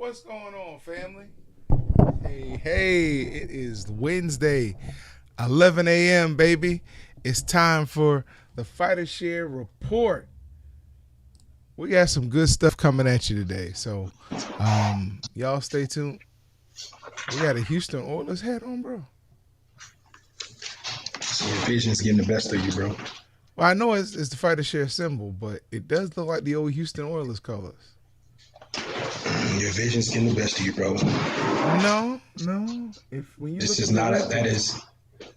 What's going on, family? Hey, it is Wednesday, 11 a.m., baby. It's time for the Fighter Share Report. We got some good stuff coming at you today, so y'all stay tuned. We got a Houston Oilers hat on, bro. So your vision's getting the best of you, bro. Well, I know it's the Fighter Share symbol, but it does look like the old Houston Oilers colors. Your vision's getting the best of you, bro. No. If when you This look is at the not retro,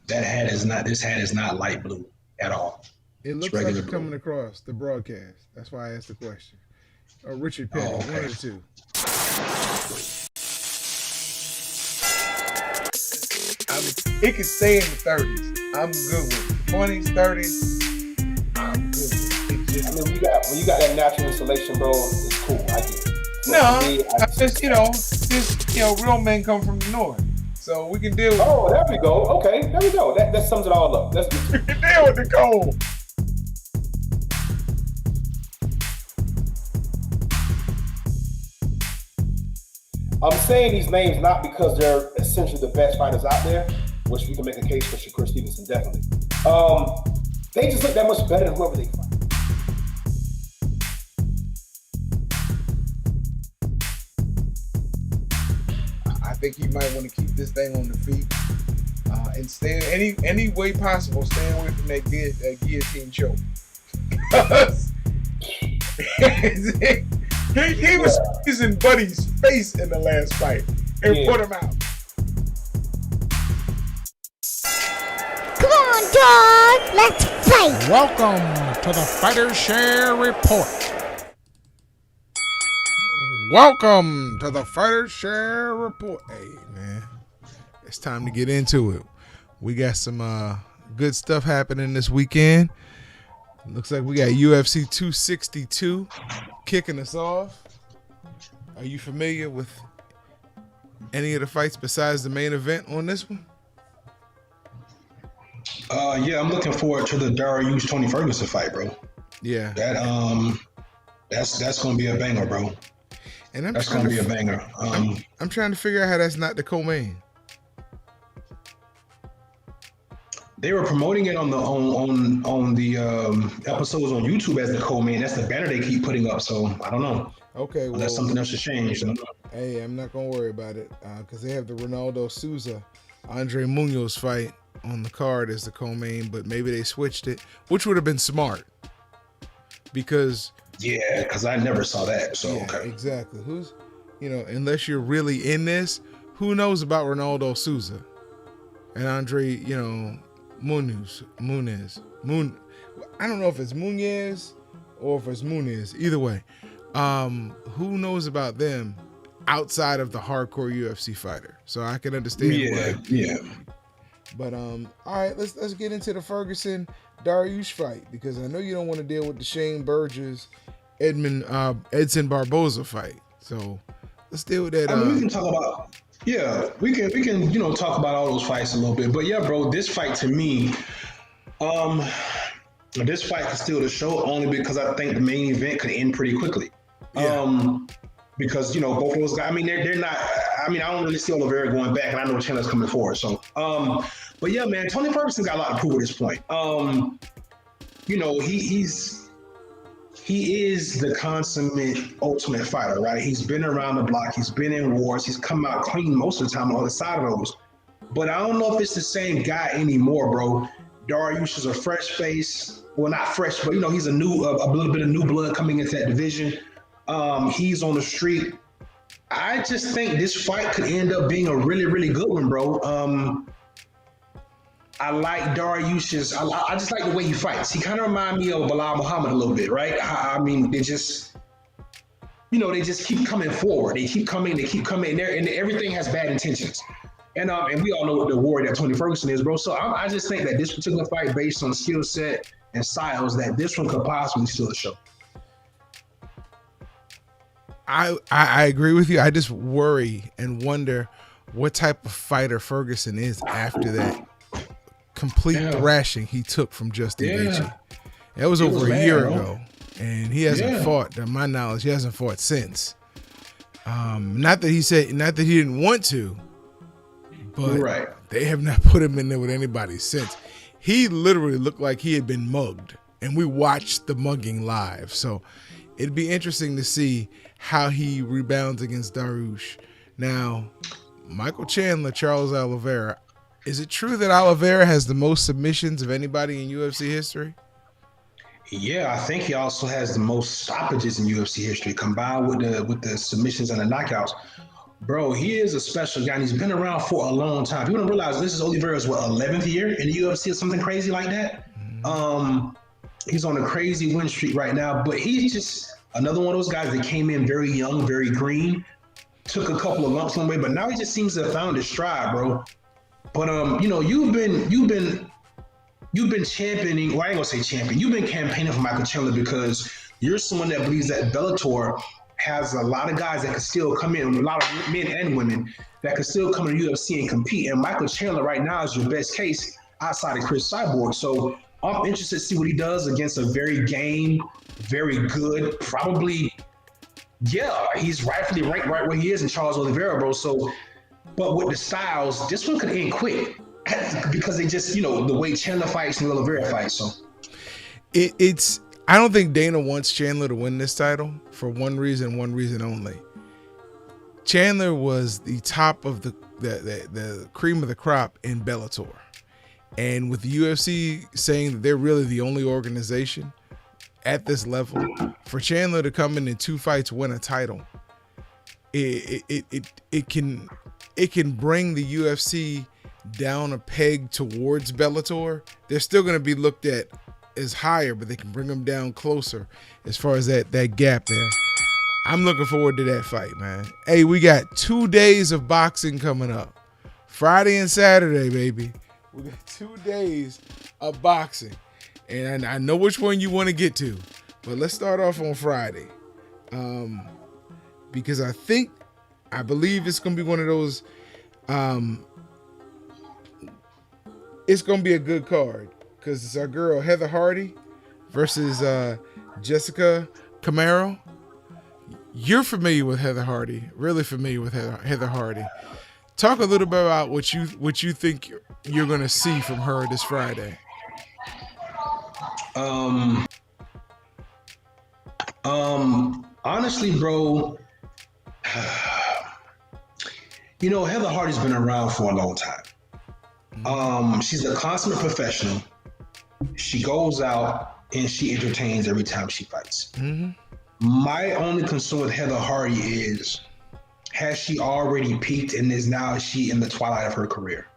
that hat is not this hat is not light blue at all. it It's looks like regular it's blue. coming across the broadcast. That's why I asked the question. Or Richard Petty, Oh, okay. one of the two. It can stay in the 30s. I'm good with it. 20s, 30s, I'm good with it. It I just, mean, when you got that natural insulation, bro, it's cool. I get it. no, For me, I just real men come from the north. So we can deal with oh, there we go. Okay, there we go. That sums it all up. Let's get we can deal with the cold. I'm saying these names not because they're essentially the best fighters out there, which we can make a case for Shakur Stevenson, definitely. They just look that much better than whoever they fight. I think you might want to keep this thing on the feet and stay any way possible. Stay away from that guillotine choke. he was squeezing Buddy's face in the last fight and put him out. Come on, dog. Let's fight. Welcome to the Fighter Share Report. Welcome to the Fighter Share Report. Hey, man, it's time to get into it. We got some good stuff happening this weekend. Looks like we got UFC 262 kicking us off. Are you familiar with any of the fights besides the main event on this one? Yeah, I'm looking forward to the Dariush Tony Ferguson fight, bro. Yeah, That's gonna be a banger, bro. and That's gonna be a banger. I'm trying to figure out how that's not the co-main. They were promoting it on the episodes on YouTube as the co-main. That's the banner they keep putting up. So I don't know. Okay, well, Unless something else has changed. hey, I'm not gonna worry about it because they have the Ronaldo Souza, Andre Munoz fight on the card as the co-main, but maybe they switched it, which would have been smart because Yeah, because I never saw that. So yeah, okay. exactly. Unless you're really in this, who knows about Ronaldo Souza and Andre, Munoz. I don't know if it's Munez or if it's Munez. Either way, who knows about them outside of the hardcore UFC fighter? So I can understand. Yeah. But all right, let's get into the Ferguson Dariush fight because I know you don't want to deal with the Shane Burgess Edson Barboza fight. So let's deal with that. I mean, we can talk about. Yeah, we can talk about all those fights a little bit. But yeah, bro, this fight to me, this fight could steal the show only because I think the main event could end pretty quickly. Yeah. Because both of those guys. I mean, they're not. I mean, I don't really see Oliveira going back, and I know Chandler's coming forward. So, but yeah, man, Tony Ferguson got a lot to prove at this point. He is the consummate ultimate fighter, right? He's been around the block. He's been in wars. He's come out clean most of the time on the other side of those. But I don't know if it's the same guy anymore, bro. Dariush is a fresh face. Well, not fresh, but he's a little bit of new blood coming into that division. He's on the street. I just think this fight could end up being a really, really good one, bro. I like Dariush's. I just like the way he fights. He kind of reminds me of Bilal Muhammad a little bit, right? I mean, they just keep coming forward. They keep coming there, and everything has bad intentions. And we all know the warrior that Tony Ferguson is, bro. So I just think that this particular fight, based on skill set and styles, that this one could possibly steal the show. I agree with you. I just worry and wonder what type of fighter Ferguson is after that complete thrashing he took from Justin Gaethje. That was over a year ago, and he hasn't fought. To my knowledge, he hasn't fought since. Not that he didn't want to, but Right. they have not put him in there with anybody since. He literally looked like he had been mugged, and we watched the mugging live. So it'd be interesting to see how he rebounds against Darush. Now, Michael Chandler, Charles Oliveira. Is it true that Oliveira has the most submissions of anybody in UFC history? Yeah, I think he also has the most stoppages in UFC history combined with the submissions and the knockouts. Bro, he is a special guy, and he's been around for a long time. People don't realize this is Oliveira's 11th year in the UFC or something crazy like that. He's on a crazy win streak right now, but he's just another one of those guys that came in very young, very green, took a couple of lumps on the way, but now he just seems to have found his stride, bro. But you've been championing, well, I ain't gonna say champion, you've been campaigning for Michael Chandler because you're someone that believes that Bellator has a lot of guys that can still come in, a lot of men and women that can still come in the UFC and compete. And Michael Chandler right now is your best case outside of Chris Cyborg. So I'm interested to see what he does against a very game, very good, probably, yeah, he's rightfully ranked right where he is in Charles Oliveira, bro. So, but with the styles, this one could end quick because they just, the way Chandler fights and Oliveira fights. So it's. I don't think Dana wants Chandler to win this title for one reason only. Chandler was the top of the cream of the crop in Bellator. And with the UFC saying that they're really the only organization at this level, for Chandler to come in 2 fights, win a title, it can bring the UFC down a peg towards Bellator. They're still going to be looked at as higher, but they can bring them down closer as far as that gap there. I'm looking forward to that fight, man. Hey, we got 2 days of boxing coming up. Friday and Saturday, baby. We got 2 days of boxing. And I know which one you want to get to, but let's start off on Friday. Because I believe it's going to be one of those, it's going to be a good card. Because it's our girl Heather Hardy versus Jessica Camaro. You're familiar with Heather Hardy, really familiar with Heather Hardy. Talk a little bit about what you think you're going to see from her this Friday. Honestly, bro, Heather Hardy's been around for a long time. She's a consummate professional. She goes out and she entertains every time she fights. Mm-hmm. My only concern with Heather Hardy is, has she already peaked and is she in the twilight of her career?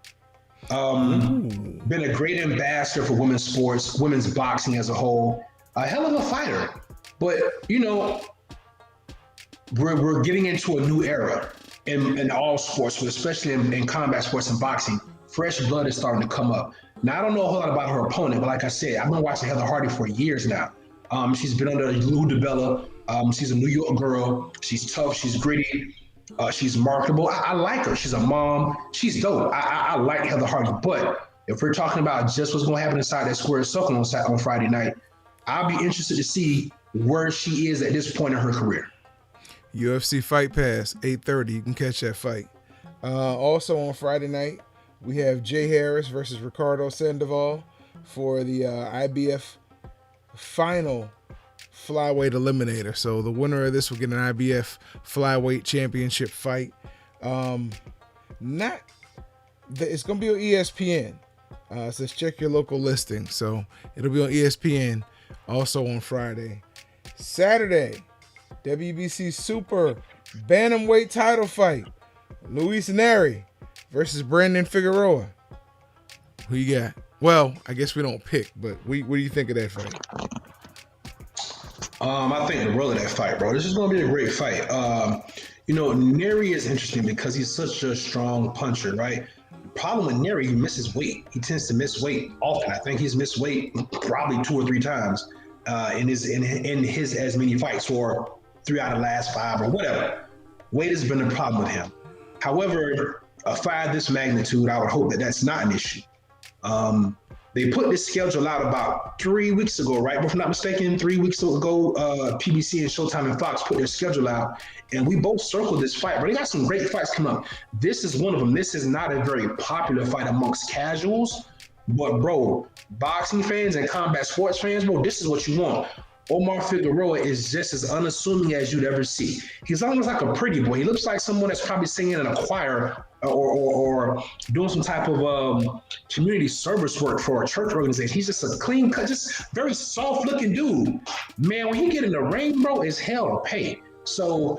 Been a great ambassador for women's sports, women's boxing as a whole. A hell of a fighter. But, we're getting into a new era in all sports, but especially in combat sports and boxing. Fresh blood is starting to come up. Now, I don't know a whole lot about her opponent, but like I said, I've been watching Heather Hardy for years now. She's been under Lou DiBella. She's a New York girl. She's tough. She's gritty. She's marketable. I like her. She's a mom. She's dope. I like Heather Hardy. But if we're talking about just what's going to happen inside that square circle on Friday night, I'll be interested to see where she is at this point in her career. UFC Fight Pass, 8:30. You can catch that fight. Also on Friday night, we have Jay Harris versus Ricardo Sandoval for the IBF final flyweight eliminator. So the winner of this will get an IBF flyweight championship fight. It's going to be on ESPN. It says check your local listing. So it'll be on ESPN also on Friday. Saturday, WBC Super Bantamweight title fight. Luis Neri versus Brandon Figueroa. Who you got? Well, I guess we don't pick, but what do you think of that fight? I think the world of that fight, bro. This is going to be a great fight. Neri is interesting because he's such a strong puncher, right? The problem with Neri, he misses weight. He tends to miss weight often. I think he's missed weight probably 2 or 3 times in his as many fights, or 3 out of the last 5 or whatever. Weight has been a problem with him. However, a fight of this magnitude, I would hope that that's not an issue. They put this schedule out about 3 weeks ago, right? If I'm not mistaken, 3 weeks ago, PBC and Showtime and Fox put their schedule out, and we both circled this fight. But they got some great fights coming up. This is one of them. This is not a very popular fight amongst casuals, but bro, boxing fans and combat sports fans, bro, this is what you want. Omar Figueroa is just as unassuming as you'd ever see. He's almost like a pretty boy. He looks like someone that's probably singing in a choir or doing some type of community service work for a church organization. He's just a clean cut, just very soft looking dude. Man, when he get in the ring, bro, it's hell to pay. So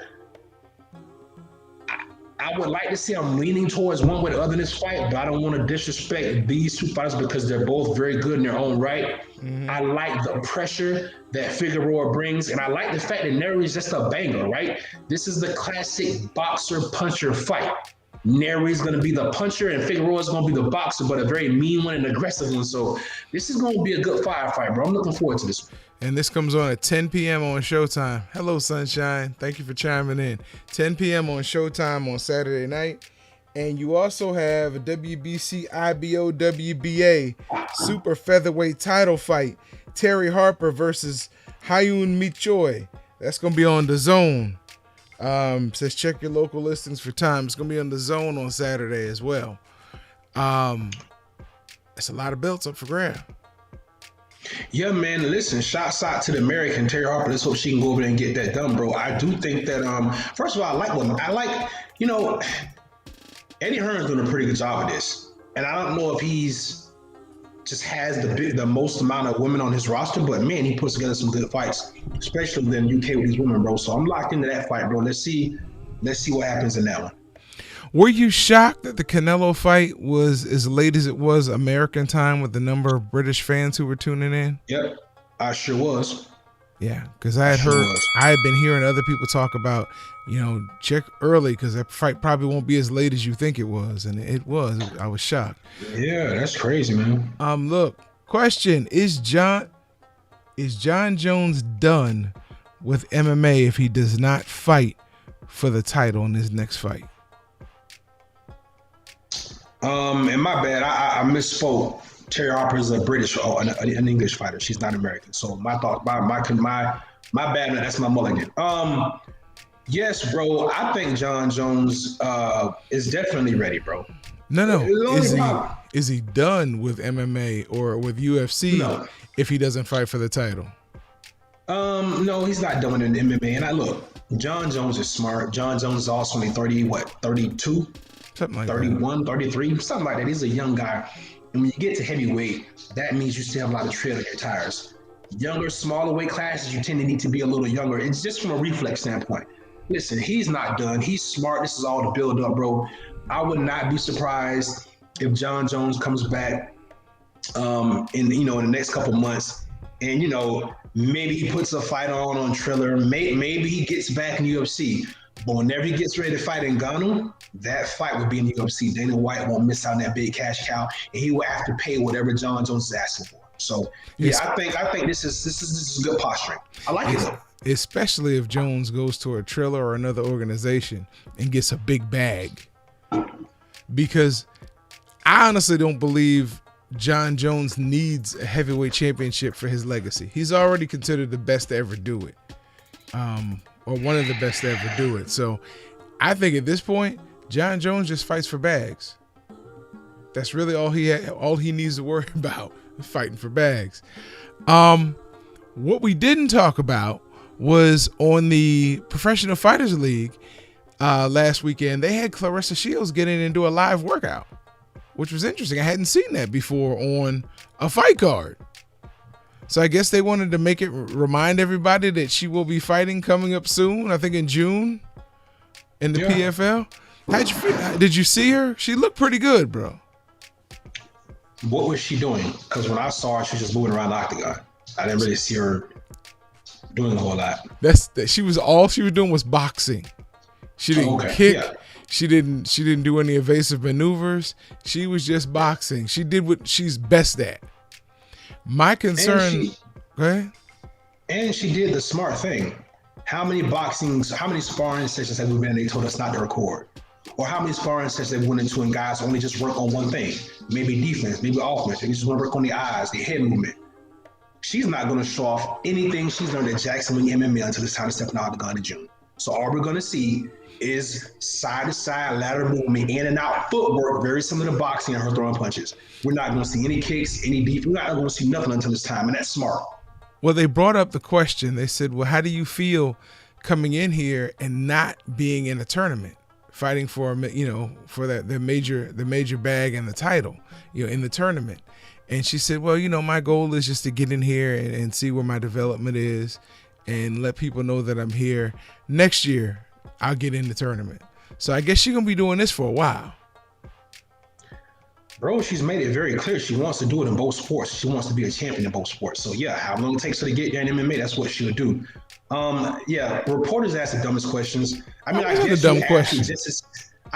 I would like to see I'm leaning towards one way or the other in this fight, but I don't want to disrespect these two fighters because they're both very good in their own right. Mm-hmm. I like the pressure that Figueroa brings, and I like the fact that Neri is just a banger, right? This is the classic boxer-puncher fight. Neri's going to be the puncher, and Figueroa is going to be the boxer, but a very mean one and aggressive one. So this is going to be a good firefight, bro. I'm looking forward to this one. And this comes on at 10 p.m. on Showtime. Hello, Sunshine. Thank you for chiming in. 10 p.m. on Showtime on Saturday night. And you also have a WBC IBO WBA super featherweight title fight. Terry Harper versus Hyun Mi Choi. That's going to be on The Zone. Says check your local listings for time. It's going to be on The Zone on Saturday as well. It's a lot of belts up for grabs. Yeah, man. Listen, shots out to the American Terry Harper. Let's hope she can go over there and get that done, bro. I do think that first of all, Eddie Hearn's doing a pretty good job of this. And I don't know if he's just has the most amount of women on his roster, but man, he puts together some good fights, especially in the UK with these women, bro. So I'm locked into that fight, bro. Let's see what happens in that one. Were you shocked that the Canelo fight was as late as it was American time with the number of British fans who were tuning in? Yep, I sure was. Yeah, because I had been hearing other people talk about, check early because that fight probably won't be as late as you think it was, and it was. I was shocked. Yeah, that's crazy, man. Look, question: Is John Jones done with MMA if he does not fight for the title in his next fight? And my bad, I misspoke. Terry Harper is a British or an English fighter. She's not American. So my bad, man. That's my mulligan. Yes, bro. I think John Jones is definitely ready, bro. No. Is he done with MMA or with UFC if he doesn't fight for the title? No, he's not done with MMA. And look, John Jones is smart. John Jones is also only 32? Something like 31, 33, something like that. He's a young guy. And when you get to heavyweight, that means you still have a lot of tread on your tires. Younger, smaller weight classes, you tend to need to be a little younger. It's just from a reflex standpoint. Listen, he's not done. He's smart. This is all the build up, bro. I would not be surprised if John Jones comes back in the next couple months and maybe he puts a fight on Triller. Maybe he gets back in UFC. But whenever he gets ready to fight Ngannou, that fight would be in the UFC. Dana White won't miss out on that big cash cow, and he will have to pay whatever John Jones is asking for. So I think this is good posturing. I like it though. Especially if Jones goes to a Triller or another organization and gets a big bag. Because I honestly don't believe John Jones needs a heavyweight championship for his legacy. He's already considered the best to ever do it. Or one of the best to ever do it. So I think at this point, John Jones just fights for bags. That's really all he needs to worry about, fighting for bags. What we didn't talk about was on the Professional Fighters League last weekend, they had Clarissa Shields get in and do a live workout, which was interesting. I hadn't seen that before on a fight card. So I guess they wanted to remind everybody that she will be fighting coming up soon, I think in June in the PFL. How'd you feel? Did you see her? She looked pretty good, bro. What was she doing? Because when I saw her, she was just moving around the octagon. I didn't really see her doing a whole lot. All she was doing was boxing. She didn't kick. Yeah. She didn't do any evasive maneuvers. She was just boxing. She did what she's best at. My concern, go ahead. And she did the smart thing. How many sparring sessions have we been in? They told us not to record. Or how many sparring sessions they went into and guys only just work on one thing? Maybe defense, maybe offense. They just want to work on the eyes, the head movement. She's not going to show off anything she's learned at Jacksonville MMA until it's time to step in the octagon in June. So all we're going to see is side-to-side lateral movement, in and out footwork, very similar to boxing and her throwing punches. We're not going to see any kicks, any defense. We're not going to see nothing until it's time, and that's smart. Well, they brought up the question. They said, well, how do you feel coming in here and not being in a tournament, fighting for, for the major bag and the title, in the tournament? And she said, well, my goal is just to get in here and see where my development is and let people know that I'm here. Next year, I'll get in the tournament. So I guess she's going to be doing this for a while. Bro, she's made it very clear she wants to do it in both sports. She wants to be a champion in both sports. So yeah, how long it takes her to get there in MMA, that's what she'll do. Reporters ask the dumbest questions. I mean, I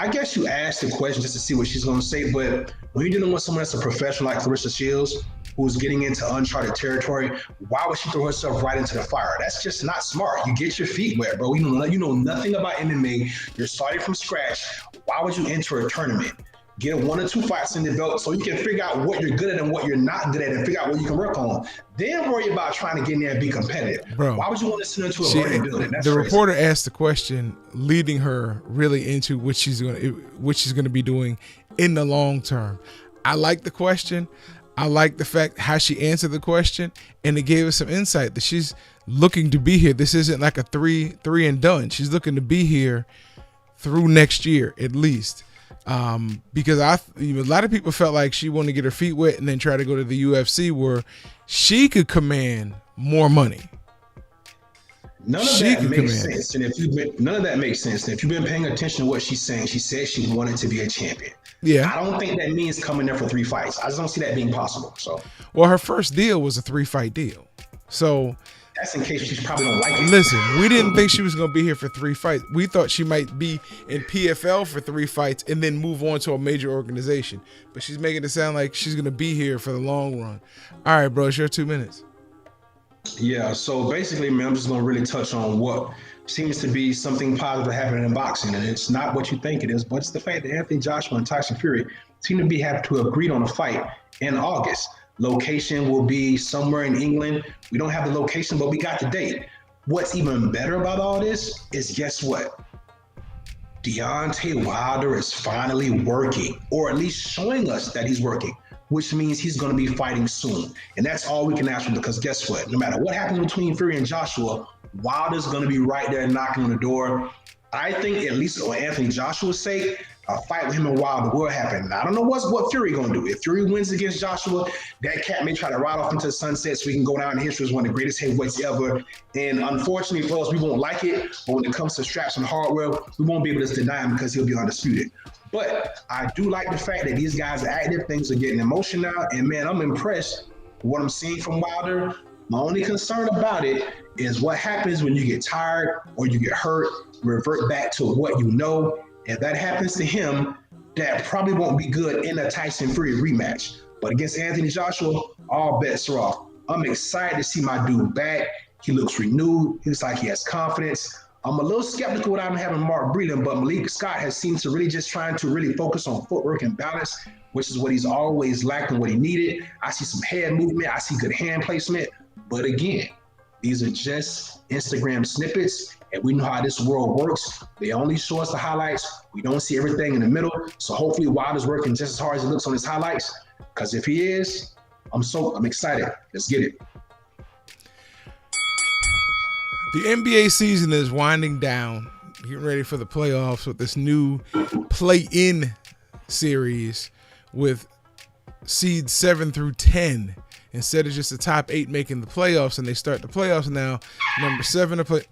guess you asked the question just to see what she's going to say, but when you're dealing with someone that's a professional like Clarissa Shields, who's getting into uncharted territory, why would she throw herself right into the fire? That's just not smart. You get your feet wet, bro. You know nothing about MMA. You're starting from scratch. Why would you enter a tournament? Get 1 or 2 fights in the belt so you can figure out what you're good at and what you're not good at and figure out what you can work on. Then worry about trying to get in there and be competitive. Bro, why would you want to send her to a burning building? That's the crazy. reporter asked the question, leading her really into what she's going to be doing in the long term. I like the question. I like the fact how she answered the question, and it gave us some insight that she's looking to be here. This isn't like a three and done. She's looking to be here through next year at least. Because a lot of people felt like she wanted to get her feet wet and then try to go to the UFC where she could command more money. None of that makes sense. And none of that makes sense. And if you've been paying attention to what she's saying, she said she wanted to be a champion. Yeah. I don't think that means coming there for 3 fights. I just don't see that being possible. So, well, her first deal was a 3-fight deal. So that's in case she probably don't like it. Listen, we didn't think she was going to be here for 3 fights. We thought she might be in PFL for 3 fights and then move on to a major organization. But she's making it sound like she's going to be here for the long run. All right, bro, it's your 2 minutes. Yeah, so basically, man, I'm just going to really touch on what seems to be something positive happening in boxing. And it's not what you think it is, but it's the fact that Anthony Joshua and Tyson Fury seem to be happy to have agreed on a fight in August. Location will be somewhere in England. We don't have the location, but we got the date. What's even better about all this is, guess what? Deontay Wilder is finally working, or at least showing us that he's working, which means he's going to be fighting soon. And that's all we can ask for, because guess what? No matter what happens between Fury and Joshua, Wilder's going to be right there knocking on the door. I think, at least on Anthony Joshua's sake, a fight with him and Wilder will happen. Now, I don't know what Fury going to do. If Fury wins against Joshua, that cat may try to ride off into the sunset so we can go down in history as one of the greatest heavyweights ever. And unfortunately for us, we won't like it. But when it comes to straps and hardware, we won't be able to deny him because he'll be undisputed. But I do like the fact that these guys are active. Things are getting emotion now. And, man, I'm impressed with what I'm seeing from Wilder. My only concern about it is what happens when you get tired or you get hurt, revert back to what you know. If that happens to him, that probably won't be good in a Tyson Fury rematch. But against Anthony Joshua, all bets are off. I'm excited to see my dude back. He looks renewed. He looks like he has confidence. I'm a little skeptical without him having Mark Breeden, but Malik Scott has seemed to really just trying to really focus on footwork and balance, which is what he's always lacked and what he needed. I see some head movement. I see good hand placement. But again, these are just Instagram snippets, and we know how this world works. They only show us the highlights. We don't see everything in the middle. So hopefully Wilder's working just as hard as he looks on his highlights. Because if he is, I'm excited. Let's get it. The NBA season is winding down, getting ready for the playoffs with this new play-in series with seeds 7 through 10 instead of just the top 8 making the playoffs. And they start the playoffs now. Number 7 to play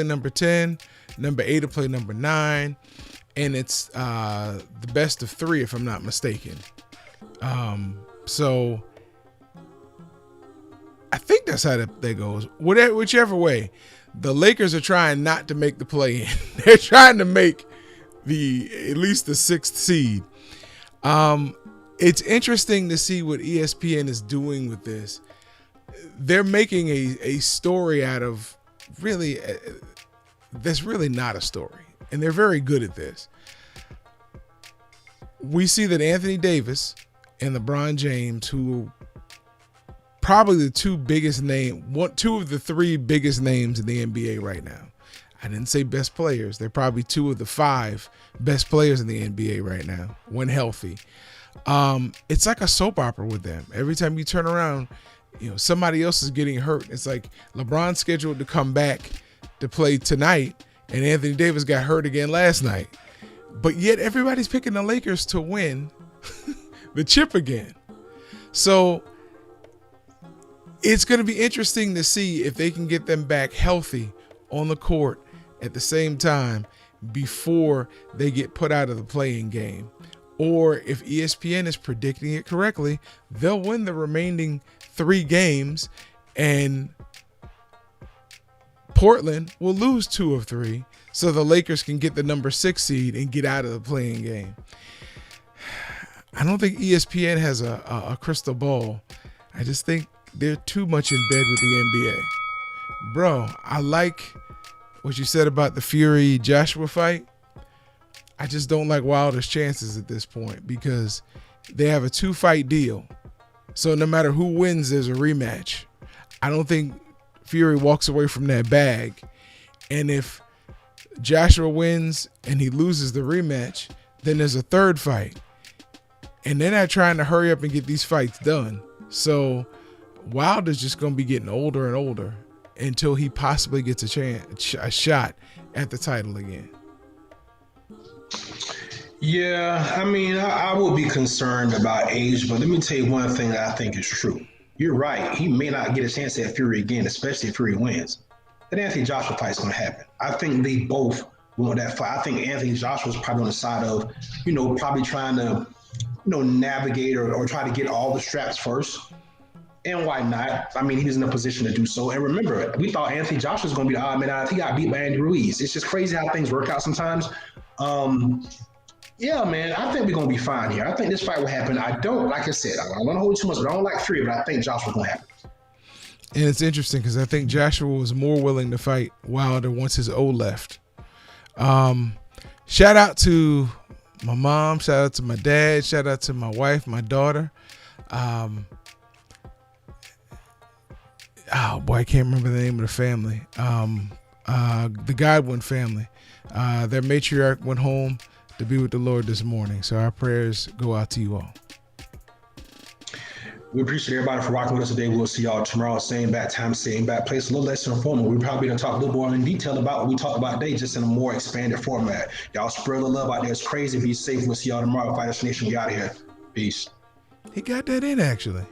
number 10, number 8 to play number 9, and it's the best of 3 if I'm not mistaken. So I think that's how that goes. Whichever way, the Lakers are trying not to make the play-in. They're trying to make at least the 6th seed. It's interesting to see what ESPN is doing with this. They're making a story out of really that's really not a story. and they're very good at this. We see that Anthony Davis and LeBron James, who probably the two of the three biggest names in the NBA right now. I didn't say best players. They're probably two of the 5 best players in the NBA right now, when healthy. It's like a soap opera with them. Every time you turn around, somebody else is getting hurt. It's like LeBron's scheduled to come back to play tonight, and Anthony Davis got hurt again last night. But yet everybody's picking the Lakers to win the chip again. So it's going to be interesting to see if they can get them back healthy on the court at the same time before they get put out of the play-in game. Or if ESPN is predicting it correctly, they'll win the remaining 3 games and Portland will lose 2 of 3, so the Lakers can get the number 6 seed and get out of the play-in game. I don't think ESPN has a crystal ball. I just think they're too much in bed with the NBA. Bro, I like what you said about the Fury-Joshua fight. I just don't like Wilder's chances at this point because they have a 2-fight deal. So no matter who wins, there's a rematch. I don't think Fury walks away from that bag. And if Joshua wins and he loses the rematch, then there's a 3rd fight. And they're not trying to hurry up and get these fights done. So Wilder's just going to be getting older and older until he possibly gets a shot at the title again. Yeah, I mean, I would be concerned about age, but let me tell you one thing that I think is true. You're right. He may not get a chance at Fury again, especially if Fury wins. That Anthony Joshua fight is going to happen. I think they both want that fight. I think Anthony Joshua's probably on the side of, probably trying to, navigate or try to get all the straps first. And why not? I mean, he's in a position to do so. And remember, we thought Anthony Joshua was going to be the odd man out. He got beat by Andy Ruiz. It's just crazy how things work out sometimes. Yeah, man, I think we're going to be fine here. I think this fight will happen. I don't, like I said, I don't want to hold too much, but I don't like Fury, but I think Joshua's going to happen. And it's interesting because I think Joshua was more willing to fight Wilder once his O left. Shout out to my mom. Shout out to my dad. Shout out to my wife, my daughter. Oh, boy, I can't remember the name of the family. The Godwin family. Their matriarch went home to be with the Lord this morning. So our prayers go out to you all. We appreciate everybody for rocking with us today. We'll see y'all tomorrow. Same bad time, same bad place. A little less informative. We're probably going to talk a little more in detail about what we talked about today, just in a more expanded format. Y'all spread the love out there. It's crazy. Be safe. We'll see y'all tomorrow. Fighters Nation, we out of here. Peace. He got that in, actually.